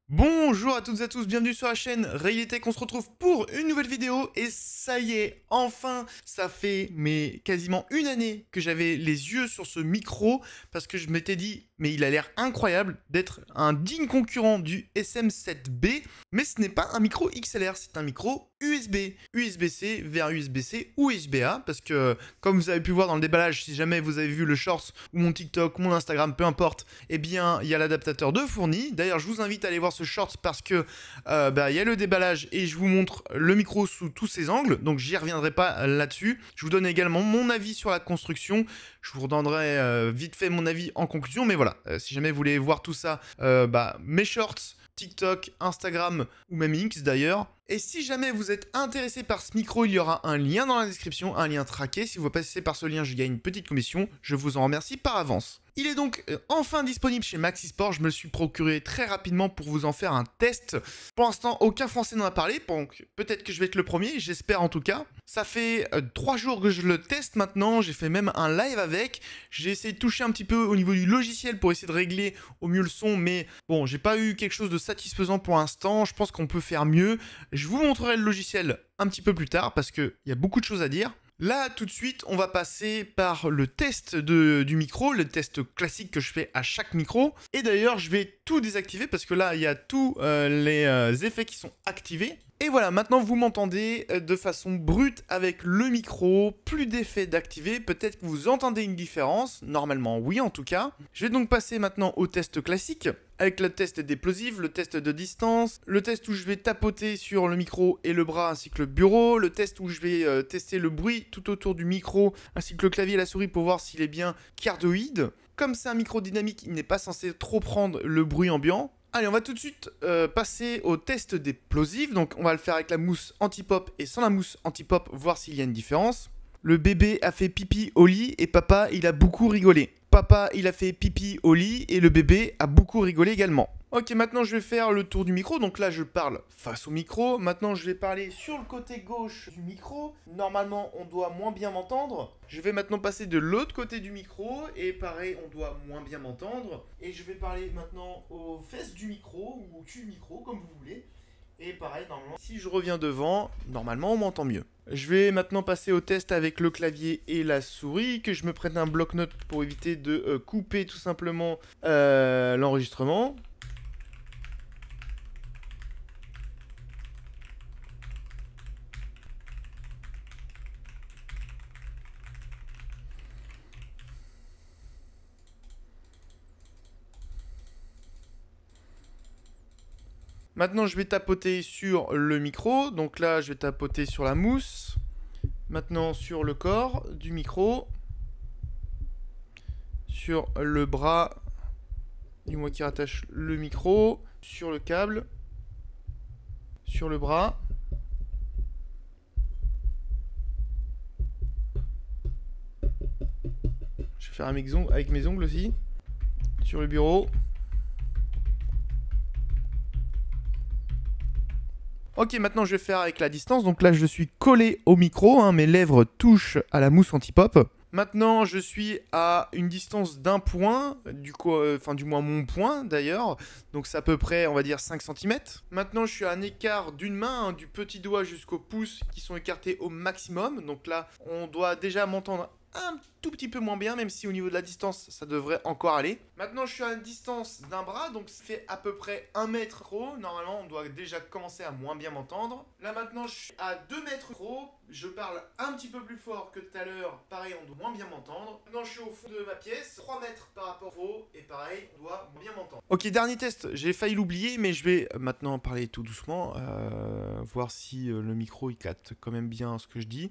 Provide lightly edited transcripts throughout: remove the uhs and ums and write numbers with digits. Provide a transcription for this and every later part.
Bonjour à toutes et à tous, bienvenue sur la chaîne Réalité, on se retrouve pour une nouvelle vidéo et ça y est, enfin, ça fait quasiment une année que j'avais les yeux sur ce micro parce que je m'étais dit, mais il a l'air incroyable d'être un digne concurrent du SM7B, mais ce n'est pas un micro XLR, c'est un micro USB, USB-C vers USB-C ou USB-A parce que comme vous avez pu voir dans le déballage, si jamais vous avez vu le Shorts ou mon TikTok, mon Instagram, peu importe, eh bien il y a l'adaptateur de fourni. D'ailleurs je vous invite à aller voir ce Shorts parce que il y a le déballage et je vous montre le micro sous tous ses angles, donc j'y reviendrai pas là-dessus. Je vous donne également mon avis sur la construction, je vous redonnerai vite fait mon avis en conclusion, mais voilà, si jamais vous voulez voir tout ça, mes Shorts, TikTok, Instagram ou même X d'ailleurs. Et si jamais vous êtes intéressé par ce micro, il y aura un lien dans la description, un lien traqué. Si vous passez par ce lien, je gagne une petite commission. Je vous en remercie par avance. Il est donc enfin disponible chez Maxisport. Je me le suis procuré très rapidement pour vous en faire un test. Pour l'instant, aucun Français n'en a parlé, donc peut-être que je vais être le premier, j'espère en tout cas. Ça fait 3 jours que je le teste maintenant, j'ai fait même un live avec. J'ai essayé de toucher un petit peu au niveau du logiciel pour essayer de régler au mieux le son, mais bon, j'ai pas eu quelque chose de satisfaisant pour l'instant. Je pense qu'on peut faire mieux. Je vous montrerai le logiciel un petit peu plus tard parce qu'il y a beaucoup de choses à dire. Là, tout de suite, on va passer par le test du micro, le test classique que je fais à chaque micro. Et d'ailleurs, je vais tout désactiver parce que là, il y a tous les effets qui sont activés. Et voilà, maintenant vous m'entendez de façon brute avec le micro, plus d'effets d'activer, peut-être que vous entendez une différence, normalement oui en tout cas. Je vais donc passer maintenant au test classique, avec le test des plosives, le test de distance, le test où je vais tapoter sur le micro et le bras ainsi que le bureau, le test où je vais tester le bruit tout autour du micro ainsi que le clavier et la souris pour voir s'il est bien cardioïde. Comme c'est un micro dynamique, il n'est pas censé trop prendre le bruit ambiant. Allez, on va tout de suite passer au test des plosives. Donc, on va le faire avec la mousse anti-pop et sans la mousse anti-pop, voir s'il y a une différence. Le bébé a fait pipi au lit et papa, il a beaucoup rigolé. Papa, il a fait pipi au lit et le bébé a beaucoup rigolé également. Ok, maintenant je vais faire le tour du micro. Donc là, je parle face au micro. Maintenant, je vais parler sur le côté gauche du micro. Normalement, on doit moins bien m'entendre. Je vais maintenant passer de l'autre côté du micro. Et pareil, on doit moins bien m'entendre. Et je vais parler maintenant aux fesses du micro ou au cul du micro, comme vous voulez. Et pareil, normalement, si je reviens devant, normalement, on m'entend mieux. Je vais maintenant passer au test avec le clavier et la souris, que je me prenne un bloc-notes pour éviter de couper tout simplement l'enregistrement. Maintenant, je vais tapoter sur le micro. Donc là, je vais tapoter sur la mousse. Maintenant, sur le corps du micro. Sur le bras, du moins qui rattache le micro. Sur le câble. Sur le bras. Je vais faire avec mes ongles aussi. Sur le bureau. Ok, maintenant je vais faire avec la distance. Donc là, je suis collé au micro. Mes lèvres touchent à la mousse anti-pop. Maintenant, je suis à une distance d'un point, du moins mon point d'ailleurs. Donc c'est à peu près, on va dire, 5 cm. Maintenant, je suis à un écart d'une main, du petit doigt jusqu'au pouce, qui sont écartés au maximum. Donc là, on doit déjà m'entendre un tout petit peu moins bien, même si au niveau de la distance, ça devrait encore aller. Maintenant, je suis à une distance d'un bras, donc ça fait à peu près 1 mètre gros. Normalement, on doit déjà commencer à moins bien m'entendre. Là, maintenant, je suis à 2 mètres gros. Je parle un petit peu plus fort que tout à l'heure. Pareil, on doit moins bien m'entendre. Maintenant, je suis au fond de ma pièce. 3 mètres par rapport au haut. Et pareil, on doit bien m'entendre. Ok, dernier test. J'ai failli l'oublier, mais je vais maintenant parler tout doucement. Voir si le micro, il capte quand même bien ce que je dis.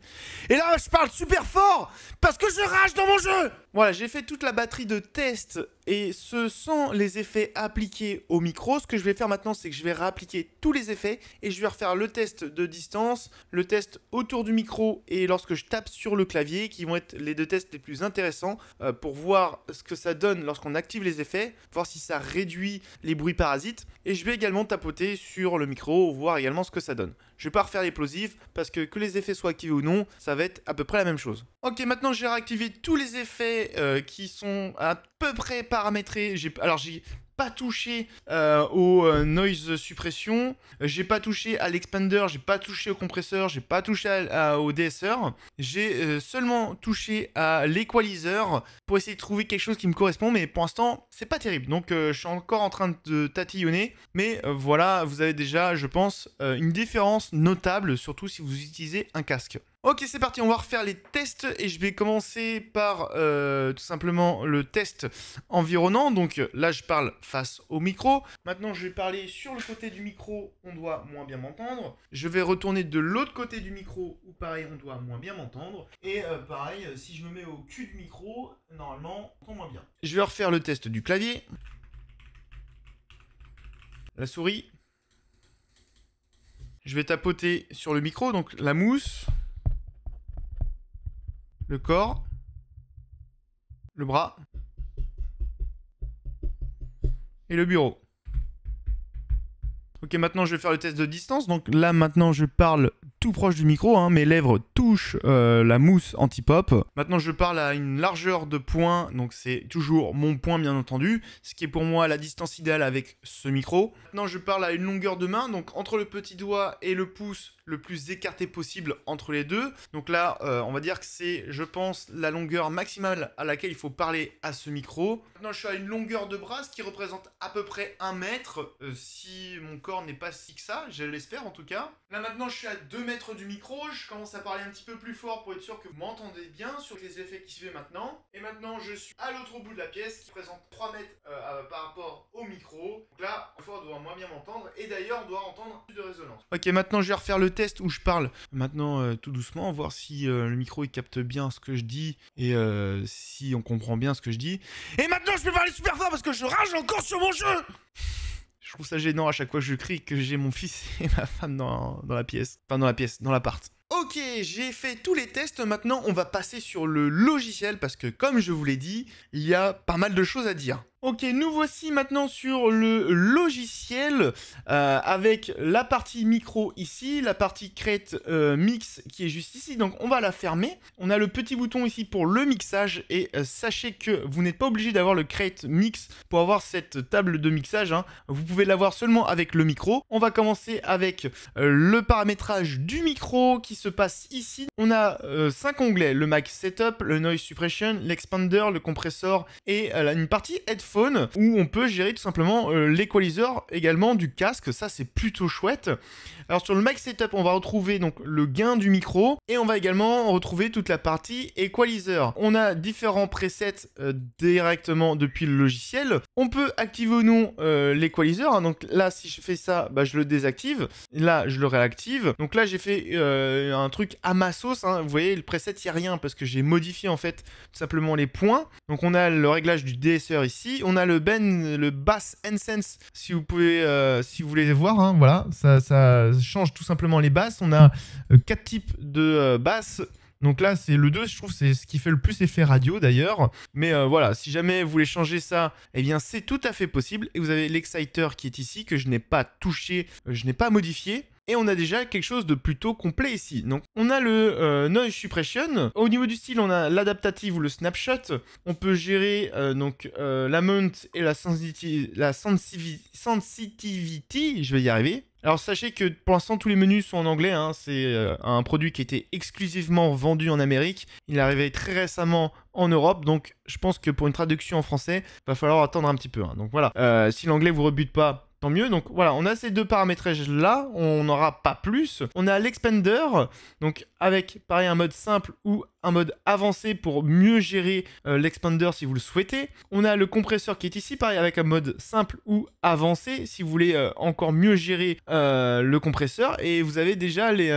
Et là, je parle super fort parce que je rage dans mon jeu. Voilà, j'ai fait toute la batterie de tests et ce sans les effets appliqués au micro. Ce que je vais faire maintenant, c'est que je vais réappliquer tous les effets et je vais refaire le test de distance, le test autour du micro et lorsque je tape sur le clavier, qui vont être les deux tests les plus intéressants pour voir ce que ça donne lorsqu'on active les effets, voir si ça réduit les bruits parasites. Et je vais également tapoter sur le micro, voir également ce que ça donne. Je vais pas refaire les plosifs parce que les effets soient activés ou non, ça va être à peu près la même chose. Ok, maintenant j'ai réactivé tous les effets qui sont à peu près paramétrés. Alors j'ai pas touché au noise suppression, j'ai pas touché à l'expander, j'ai pas touché au compresseur, j'ai pas touché au DSR, j'ai seulement touché à l'equalizer pour essayer de trouver quelque chose qui me correspond, mais pour l'instant c'est pas terrible, donc je suis encore en train de tatillonner, mais voilà, vous avez déjà, je pense, une différence notable, surtout si vous utilisez un casque. Ok, c'est parti, on va refaire les tests et je vais commencer par tout simplement le test environnant. Donc là, je parle face au micro. Maintenant, je vais parler sur le côté du micro, on doit moins bien m'entendre. Je vais retourner de l'autre côté du micro où pareil, on doit moins bien m'entendre. Et pareil, si je me mets au cul du micro, normalement, on entend moins bien. Je vais refaire le test du clavier. La souris. Je vais tapoter sur le micro, donc la mousse. Le corps, le bras et le bureau. Ok, maintenant je vais faire le test de distance. Donc là maintenant je parle tout proche du micro, hein. Mes lèvres touchent la mousse anti-pop. Maintenant je parle à une largeur de poing, donc c'est toujours mon poing bien entendu, ce qui est pour moi la distance idéale avec ce micro. Maintenant je parle à une longueur de main, donc entre le petit doigt et le pouce, le plus écarté possible entre les deux. Donc là, on va dire que c'est, je pense, la longueur maximale à laquelle il faut parler à ce micro. Maintenant, je suis à une longueur de bras, ce qui représente à peu près 1 mètre, si mon corps n'est pas si que ça, je l'espère en tout cas. Là maintenant, je suis à 2 mètres du micro, je commence à parler un petit peu plus fort pour être sûr que vous m'entendez bien sur les effets qui suivent maintenant. Et maintenant, je suis à l'autre bout de la pièce, qui représente 3 mètres par rapport au micro. Donc là, encore, on doit moins bien m'entendre, et d'ailleurs, on doit entendre plus de résonance. Ok, maintenant, je vais refaire le test où je parle maintenant tout doucement, voir si le micro il capte bien ce que je dis et si on comprend bien ce que je dis. Et maintenant je peux parler super fort parce que je rage encore sur mon jeu. Je trouve ça gênant à chaque fois que je crie que j'ai mon fils et ma femme dans la pièce. Enfin dans l'appart. Ok, j'ai fait tous les tests, maintenant on va passer sur le logiciel parce que comme je vous l'ai dit, il y a pas mal de choses à dire. Ok, nous voici maintenant sur le logiciel avec la partie micro ici, la partie Create Mix qui est juste ici, donc on va la fermer. On a le petit bouton ici pour le mixage et sachez que vous n'êtes pas obligé d'avoir le Create Mix pour avoir cette table de mixage, hein. Vous pouvez l'avoir seulement avec le micro. On va commencer avec le paramétrage du micro qui se passe ici. On a 5 onglets, le mic setup, le noise suppression, l'expander, le compresseur et une partie headphone où on peut gérer tout simplement l'equalizer également du casque. Ça c'est plutôt chouette. Alors sur le mic setup on va retrouver donc le gain du micro et on va également retrouver toute la partie equalizer. On a différents presets directement depuis le logiciel. On peut activer ou non l'equalizer, hein. Donc là si je fais ça, bah, je le désactive. Là je le réactive. Donc là j'ai fait un truc à ma sauce, hein. Vous voyez le preset il n'y a rien parce que j'ai modifié en fait tout simplement les points. Donc on a le réglage du DSR ici. On a le bass and sense si vous pouvez si vous voulez voir, hein. Voilà, ça change tout simplement les basses. On a 4 types de basses. Donc là, c'est le 2, je trouve, c'est ce qui fait le plus effet radio d'ailleurs. Mais voilà, si jamais vous voulez changer ça, eh bien c'est tout à fait possible. Et vous avez l'exciter qui est ici, que je n'ai pas touché, je n'ai pas modifié. Et on a déjà quelque chose de plutôt complet ici. Donc on a le noise suppression. Au niveau du style, on a l'adaptative ou le snapshot. On peut gérer donc l'amount et la sensitivity, je vais y arriver. Alors sachez que pour l'instant tous les menus sont en anglais, hein. C'est un produit qui était exclusivement vendu en Amérique. Il est arrivé très récemment en Europe, donc je pense que pour une traduction en français, il va falloir attendre un petit peu, hein. Donc voilà, si l'anglais vous rebute pas, tant mieux. Donc voilà, on a ces deux paramétrages là, on n'aura pas plus. On a l'expander, donc avec pareil un mode simple ou un mode avancé pour mieux gérer l'expander si vous le souhaitez. On a le compresseur qui est ici, pareil avec un mode simple ou avancé si vous voulez encore mieux gérer le compresseur. Et vous avez déjà les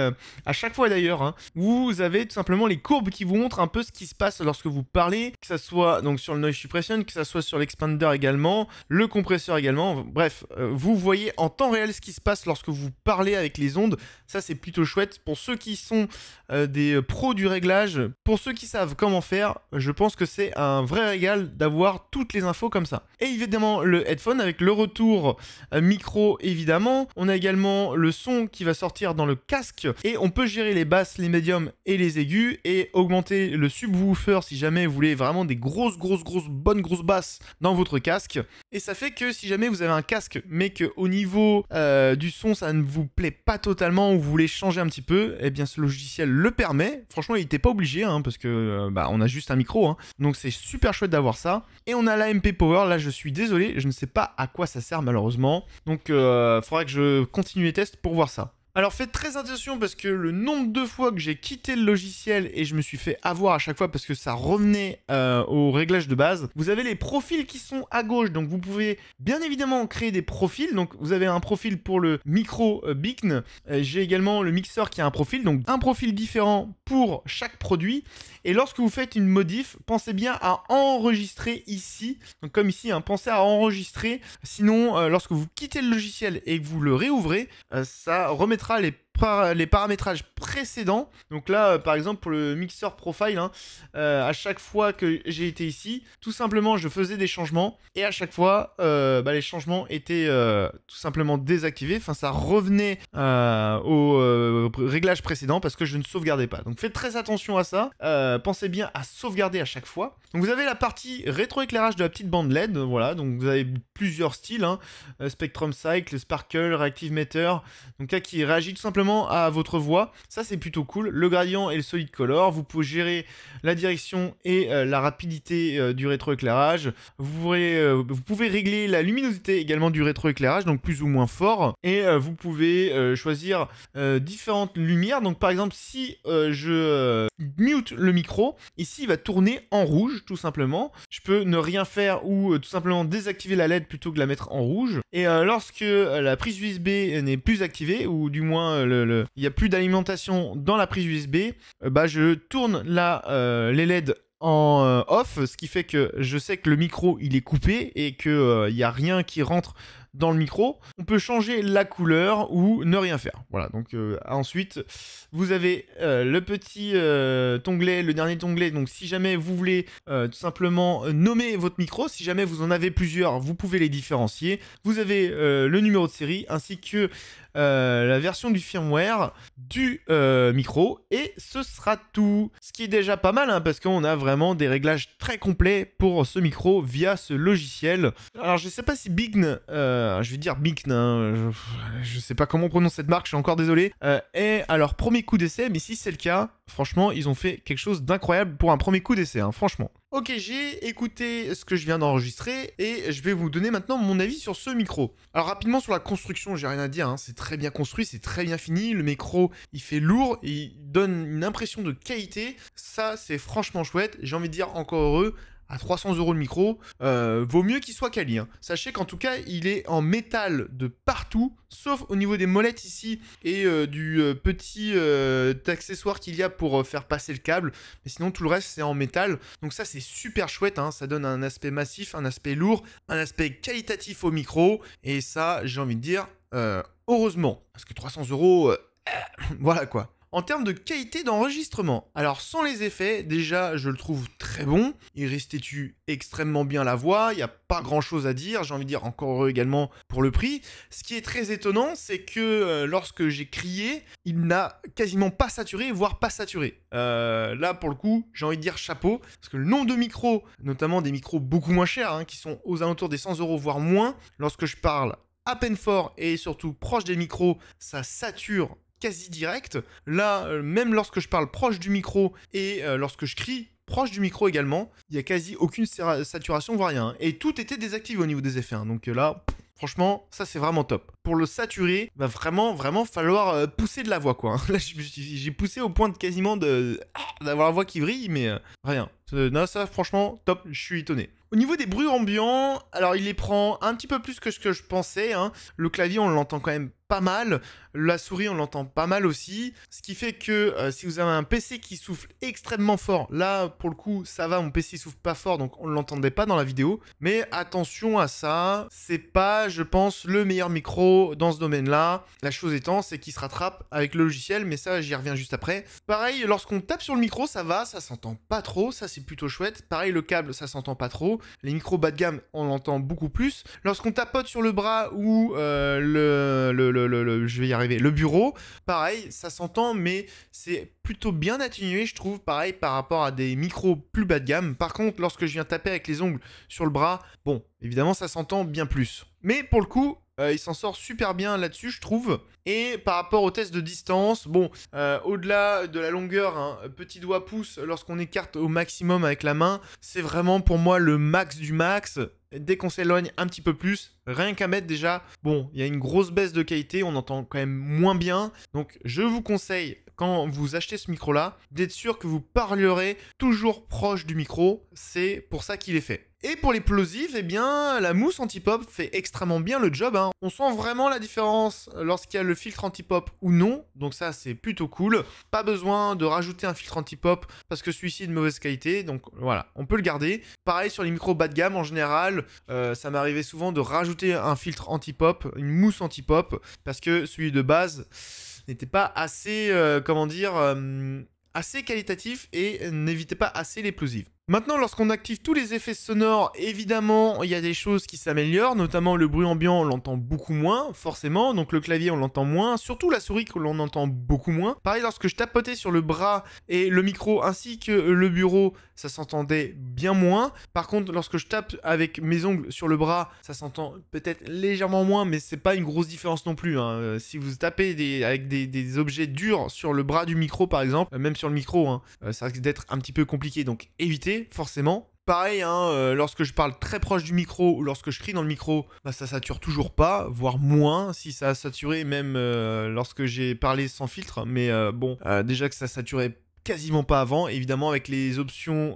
à chaque fois d'ailleurs, hein, vous avez tout simplement les courbes qui vous montrent un peu ce qui se passe lorsque vous parlez, que ça soit donc sur le noise suppression, que ça soit sur l'expander également, le compresseur également. Bref, vous voyez en temps réel ce qui se passe lorsque vous parlez avec les ondes. Ça, c'est plutôt chouette. Pour ceux qui sont des pros du réglage, pour ceux qui savent comment faire, je pense que c'est un vrai régal d'avoir toutes les infos comme ça. Et évidemment, le headphone avec le retour micro, évidemment. On a également le son qui va sortir dans le casque et on peut gérer les basses, les médiums et les aigus et augmenter le subwoofer si jamais vous voulez vraiment des bonnes grosses basses dans votre casque. Et ça fait que si jamais vous avez un casque mais que au niveau du son ça ne vous plaît pas totalement ou vous voulez changer un petit peu, eh bien ce logiciel le permet. Franchement, il n'était pas obligé parce que on a juste un micro, donc c'est super chouette d'avoir ça. Et on a l'AMP Power. Là, je suis désolé, je ne sais pas à quoi ça sert malheureusement, donc faudra que je continue les tests pour voir ça. Alors faites très attention parce que le nombre de fois que j'ai quitté le logiciel et je me suis fait avoir à chaque fois parce que ça revenait au réglage de base. Vous avez les profils qui sont à gauche, donc vous pouvez bien évidemment créer des profils. Donc vous avez un profil pour le micro Bickn. J'ai également le mixeur qui a un profil, donc un profil différent pour chaque produit. Et lorsque vous faites une modif, pensez bien à enregistrer ici. Donc comme ici, pensez à enregistrer. Sinon, lorsque vous quittez le logiciel et que vous le réouvrez, ça remettra les paramétrages précédents. Donc là, par exemple, pour le mixeur profile, à chaque fois que j'ai été ici, tout simplement, je faisais des changements et à chaque fois, les changements étaient tout simplement désactivés. Enfin, ça revenait au réglage précédent parce que je ne sauvegardais pas. Donc faites très attention à ça. Pensez bien à sauvegarder à chaque fois. Donc vous avez la partie rétroéclairage de la petite bande LED. Voilà, donc vous avez plusieurs styles, Spectrum Cycle, Sparkle, Reactive Meter. Donc là, qui réagit tout simplement à votre voix. Ça, c'est plutôt cool. Le gradient et le solid color. Vous pouvez gérer la direction et la rapidité du rétroéclairage. Vous pouvez régler la luminosité également du rétroéclairage, donc plus ou moins fort. Et vous pouvez choisir différentes lumières. Donc par exemple, si je mute le micro, ici, il va tourner en rouge, tout simplement. Je peux ne rien faire ou tout simplement désactiver la LED plutôt que la mettre en rouge. Et lorsque la prise USB n'est plus activée, ou du moins il n'y a plus d'alimentation dans la prise USB, je tourne les LED en off, ce qui fait que je sais que le micro il est coupé et qu'il n'y a rien qui rentre dans le micro. On peut changer la couleur ou ne rien faire. Voilà, donc ensuite vous avez le petit onglet, le dernier onglet. Donc si jamais vous voulez tout simplement nommer votre micro, si jamais vous en avez plusieurs, vous pouvez les différencier. Vous avez le numéro de série ainsi que la version du firmware du micro et ce sera tout. Ce qui est déjà pas mal parce qu'on a vraiment des réglages très complets pour ce micro via ce logiciel. Alors je sais pas si Bickn, je vais dire Bickn, je sais pas comment on prononce cette marque, je suis encore désolé, est à leur premier coup d'essai, mais si c'est le cas, franchement ils ont fait quelque chose d'incroyable pour un premier coup d'essai, franchement. Ok, j'ai écouté ce que je viens d'enregistrer et je vais vous donner maintenant mon avis sur ce micro. Alors rapidement sur la construction, j'ai rien à dire, c'est très bien construit, c'est très bien fini, le micro il fait lourd, il donne une impression de qualité, ça c'est franchement chouette, j'ai envie de dire encore heureux. À 300 € le micro, vaut mieux qu'il soit quali. Sachez qu'en tout cas, il est en métal de partout, sauf au niveau des molettes ici et du petit accessoire qu'il y a pour faire passer le câble. Mais sinon, tout le reste, c'est en métal. Donc ça, c'est super chouette. Ça donne un aspect massif, un aspect lourd, un aspect qualitatif au micro. Et ça, j'ai envie de dire, heureusement. Parce que 300 €, voilà quoi. En termes de qualité d'enregistrement, alors sans les effets, déjà je le trouve très bon, il restitue extrêmement bien la voix, il n'y a pas grand chose à dire, j'ai envie de dire encore heureux également pour le prix. Ce qui est très étonnant, c'est que lorsque j'ai crié, il n'a quasiment pas saturé, voire pas saturé. Là pour le coup, j'ai envie de dire chapeau, parce que le nombre de micros, notamment des micros beaucoup moins chers, qui sont aux alentours des 100 € voire moins, lorsque je parle à peine fort et surtout proche des micros, ça sature quasi direct. Là, même lorsque je parle proche du micro et lorsque je crie proche du micro également, il n'y a quasi aucune saturation, voire rien. Et tout était désactivé au niveau des effets. Donc là, franchement, ça c'est vraiment top. Pour le saturer, va vraiment falloir pousser de la voix quoi. Là, j'ai poussé au point de quasiment d'avoir la voix qui vrille, mais rien. Non, ça franchement, top, je suis étonné. Au niveau des bruits ambiants, alors il les prend un petit peu plus que ce que je pensais. Le clavier, on l'entend quand même pas mal. La souris, on l'entend pas mal aussi. Ce qui fait que si vous avez un PC qui souffle extrêmement fort, là, pour le coup, ça va, mon PC souffle pas fort, donc on ne l'entendait pas dans la vidéo. Mais attention à ça, c'est pas, je pense, le meilleur micro dans ce domaine-là. La chose étant, c'est qu'il se rattrape avec le logiciel, mais ça, j'y reviens juste après. Pareil, lorsqu'on tape sur le micro, ça va, ça s'entend pas trop, ça c'est plutôt chouette. Pareil, le câble, ça s'entend pas trop. Les micros bas de gamme, on l'entend beaucoup plus. Lorsqu'on tapote sur le bras ou je vais y arriver, le bureau, pareil, ça s'entend, mais c'est plutôt bien atténué, je trouve, pareil, par rapport à des micros plus bas de gamme. Par contre, lorsque je viens taper avec les ongles sur le bras, bon, évidemment, ça s'entend bien plus. Mais pour le coup, il s'en sort super bien là-dessus, je trouve. Et par rapport au test de distance, bon, au-delà de la longueur, hein, petit doigt pouce, lorsqu'on écarte au maximum avec la main, c'est vraiment pour moi le max du max. Dès qu'on s'éloigne un petit peu plus, rien qu'à mettre déjà, bon, il y a une grosse baisse de qualité, on entend quand même moins bien. Donc je vous conseille, quand vous achetez ce micro-là, d'être sûr que vous parlerez toujours proche du micro, c'est pour ça qu'il est fait. Et pour les plosives, eh bien, la mousse anti-pop fait extrêmement bien le job, hein. On sent vraiment la différence lorsqu'il y a le filtre anti-pop ou non, donc ça c'est plutôt cool. Pas besoin de rajouter un filtre anti-pop parce que celui-ci est de mauvaise qualité, donc voilà, on peut le garder. Pareil sur les micros bas de gamme en général, ça m'arrivait souvent de rajouter un filtre anti-pop, une mousse anti-pop, parce que celui de base n'était pas assez, assez qualitatif et n'évitait pas assez les plosives. Maintenant, lorsqu'on active tous les effets sonores, évidemment, il y a des choses qui s'améliorent, notamment le bruit ambiant, on l'entend beaucoup moins, forcément, donc le clavier, on l'entend moins, surtout la souris que l'on entend beaucoup moins. Pareil, lorsque je tapotais sur le bras et le micro ainsi que le bureau, ça s'entendait bien moins. Par contre, lorsque je tape avec mes ongles sur le bras, ça s'entend peut-être légèrement moins, mais c'est pas une grosse différence non plus, hein. Si vous tapez avec des objets durs sur le bras du micro, par exemple, même sur le micro, hein, ça risque d'être un petit peu compliqué, donc évitez. Forcément. Pareil, hein, lorsque je parle très proche du micro ou lorsque je crie dans le micro, bah, ça sature toujours pas, voire moins si ça a saturé, même lorsque j'ai parlé sans filtre. Mais bon, déjà que ça saturait quasiment pas avant. Évidemment, avec les options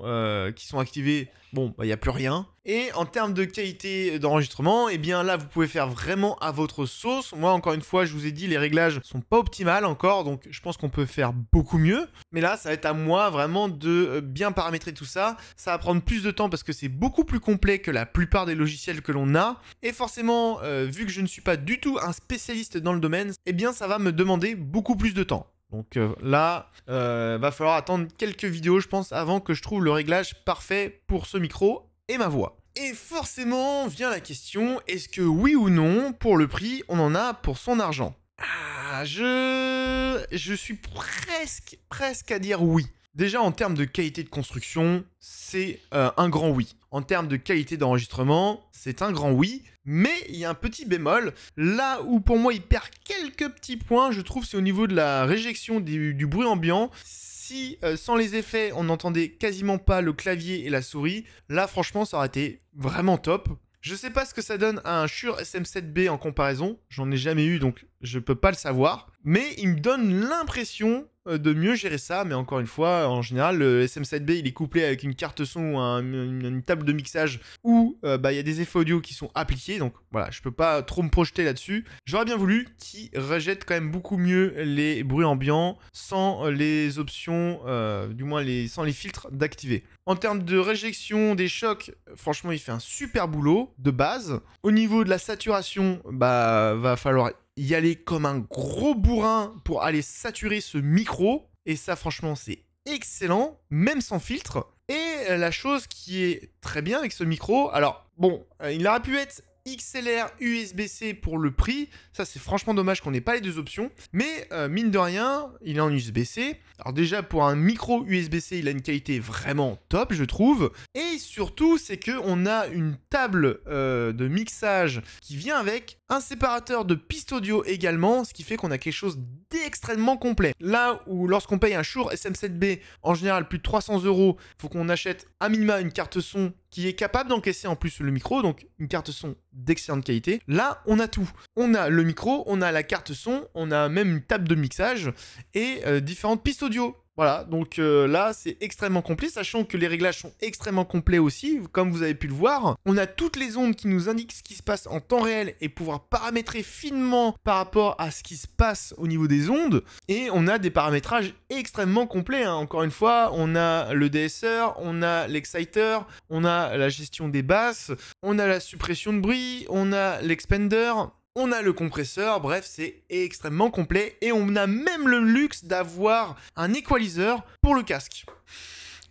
qui sont activées, bon, il n'y a plus rien. Et en termes de qualité d'enregistrement, eh bien là, vous pouvez faire vraiment à votre sauce. Moi, encore une fois, je vous ai dit, les réglages sont pas optimales encore, donc je pense qu'on peut faire beaucoup mieux. Mais là, ça va être à moi vraiment de bien paramétrer tout ça. Ça va prendre plus de temps parce que c'est beaucoup plus complet que la plupart des logiciels que l'on a. Et forcément, vu que je ne suis pas du tout un spécialiste dans le domaine, eh bien ça va me demander beaucoup plus de temps. Donc là, va falloir attendre quelques vidéos, je pense, avant que je trouve le réglage parfait pour ce micro et ma voix. Et forcément vient la question, est-ce que oui ou non, pour le prix, on en a pour son argent? Ah, je suis presque à dire oui. Déjà, en termes de qualité de construction, c'est un grand oui. En termes de qualité d'enregistrement, c'est un grand oui. Mais il y a un petit bémol. Là où pour moi il perd quelques petits points, je trouve, c'est au niveau de la réjection du bruit ambiant. Si sans les effets, on n'entendait quasiment pas le clavier et la souris, là franchement ça aurait été vraiment top. Je sais pas ce que ça donne à un Shure SM7B en comparaison, j'en ai jamais eu donc je peux pas le savoir. Mais il me donne l'impression de mieux gérer ça, mais encore une fois, en général, le SM7B il est couplé avec une carte son ou une table de mixage où il y a des effets audio qui sont appliqués, donc voilà, je peux pas trop me projeter là-dessus. J'aurais bien voulu qu'il rejette quand même beaucoup mieux les bruits ambiants sans les options, du moins sans les filtres d'activer. En termes de réjection des chocs, franchement, il fait un super boulot de base. Au niveau de la saturation, va falloir y aller comme un gros bourrin pour aller saturer ce micro. Et ça, franchement, c'est excellent, même sans filtre. Et la chose qui est très bien avec ce micro, alors, bon, il aurait pu être XLR USB-C pour le prix, ça c'est franchement dommage qu'on n'ait pas les deux options, mais mine de rien, il est en USB-C. Alors déjà pour un micro USB-C, il a une qualité vraiment top, je trouve, et surtout c'est que on a une table de mixage qui vient avec un séparateur de pistes audio également, ce qui fait qu'on a quelque chose d'extrêmement complet. Là où lorsqu'on paye un Shure SM7B, en général plus de 300 €, il faut qu'on achète à minima une carte son qui est capable d'encaisser en plus le micro, donc une carte son d'excellente qualité. Là, on a tout. On a le micro, on a la carte son, on a même une table de mixage et différentes pistes audio. Voilà, donc là c'est extrêmement complet, sachant que les réglages sont extrêmement complets aussi, comme vous avez pu le voir. On a toutes les ondes qui nous indiquent ce qui se passe en temps réel et pouvoir paramétrer finement par rapport à ce qui se passe au niveau des ondes. Et on a des paramétrages extrêmement complets, hein. Encore une fois, on a le DSR, on a l'exciter, on a la gestion des basses, on a la suppression de bruit, on a l'expander. On a le compresseur, bref, c'est extrêmement complet et on a même le luxe d'avoir un equalizer pour le casque.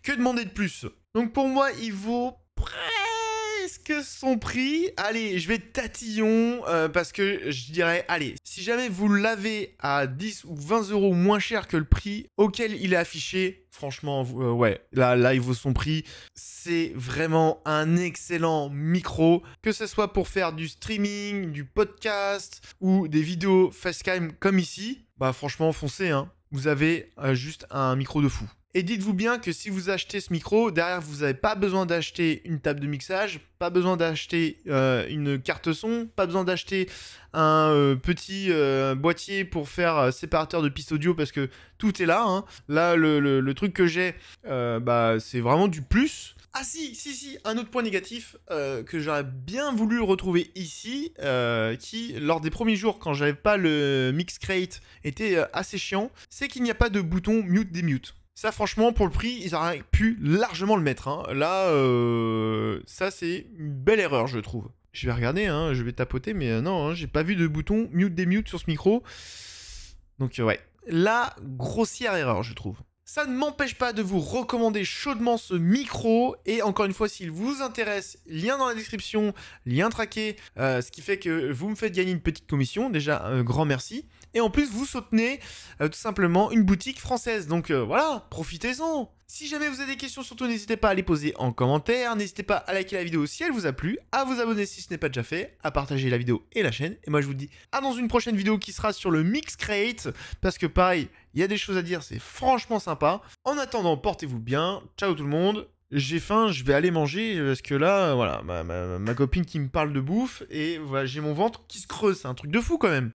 Que demander de plus? Donc pour moi, il vaut presque son prix. Allez, je vais tatillon parce que je dirais, allez, si jamais vous l'avez à 10 ou 20 euros moins cher que le prix auquel il est affiché, franchement, ouais, là, il vaut son prix. C'est vraiment un excellent micro, que ce soit pour faire du streaming, du podcast ou des vidéos facecam comme ici. Bah franchement, foncez, hein. Vous avez juste un micro de fou. Et dites-vous bien que si vous achetez ce micro, derrière vous n'avez pas besoin d'acheter une table de mixage, pas besoin d'acheter une carte son, pas besoin d'acheter un petit boîtier pour faire séparateur de pistes audio parce que tout est là, hein. Là, le truc que j'ai, c'est vraiment du plus. Ah si, un autre point négatif que j'aurais bien voulu retrouver ici, qui lors des premiers jours quand j'avais pas le Mixcrate était assez chiant, c'est qu'il n'y a pas de bouton mute-démute. Ça franchement pour le prix ils auraient pu largement le mettre, hein. Là ça c'est une belle erreur je trouve. Je vais regarder, hein, je vais tapoter mais non, hein, j'ai pas vu de bouton mute-démute sur ce micro. Donc ouais, la grossière erreur je trouve. Ça ne m'empêche pas de vous recommander chaudement ce micro. Et encore une fois, s'il vous intéresse, lien dans la description, lien traqué, ce qui fait que vous me faites gagner une petite commission. Déjà, un grand merci. Et en plus, vous soutenez tout simplement une boutique française. Donc voilà, profitez-en. Si jamais vous avez des questions, surtout n'hésitez pas à les poser en commentaire. N'hésitez pas à liker la vidéo si elle vous a plu, à vous abonner si ce n'est pas déjà fait, à partager la vidéo et la chaîne. Et moi je vous dis à dans une prochaine vidéo qui sera sur le Mixcrate. Parce que pareil, il y a des choses à dire, c'est franchement sympa. En attendant, portez-vous bien. Ciao tout le monde. J'ai faim, je vais aller manger parce que là, voilà, ma copine qui me parle de bouffe et voilà, j'ai mon ventre qui se creuse. C'est un truc de fou quand même.